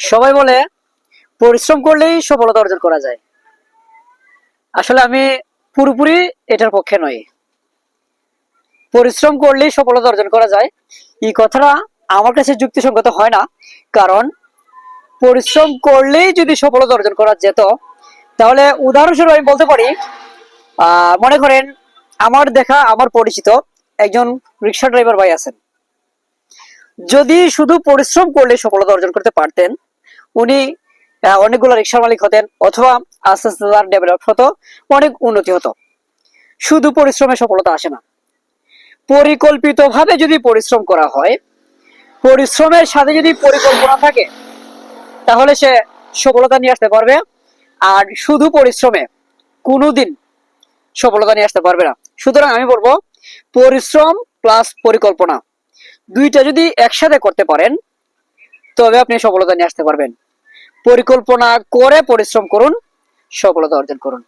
সবাই বলে পরিশ্রম করলেই সফলতা অর্জন করা যায়। আসলে আমি পুরোপুরি এটার পক্ষে নই। পরিশ্রম করলেই সফলতা অর্জন করা যায় এই কথাটা আমার কাছে যুক্তিসঙ্গত হয় না। কারণ পরিশ্রম করলেই যদি সফলতা অর্জন করা যেত, তাহলে উদাহরণস্বরূপ আমি বলতে পারি, মনে করেন আমার দেখা আমার পরিচিত একজন রিক্সা ড্রাইভার ভাই আছেন। যদি শুধু পরিশ্রম করলে সফলতা অর্জন করতে পারতেন, উনি অনেকগুলো রিক্সার মালিক হতেন, অথবা আস্তে আস্তে তার ডেভেলপ হতো, অনেক উন্নতি হতো। শুধু পরিশ্রমে সফলতা আসে না, পরিকল্পিতভাবে যদি পরিশ্রম করা হয়, পরিশ্রমের সাথে যদি পরিকল্পনা থাকে, তাহলে সে সফলতা নিয়ে আসতে পারবে। আর শুধু পরিশ্রমে কোনোদিন সফলতা নিয়ে আসতে পারবে না। সুতরাং আমি বলবো, পরিশ্রম প্লাস পরিকল্পনা দুইটা যদি একসাথে করতে পারেন, তবে আপনি সফলতা নিয়ে আসতে পারবেন। পরিকল্পনা করে পরিশ্রম করুন, সফলতা অর্জন করুন।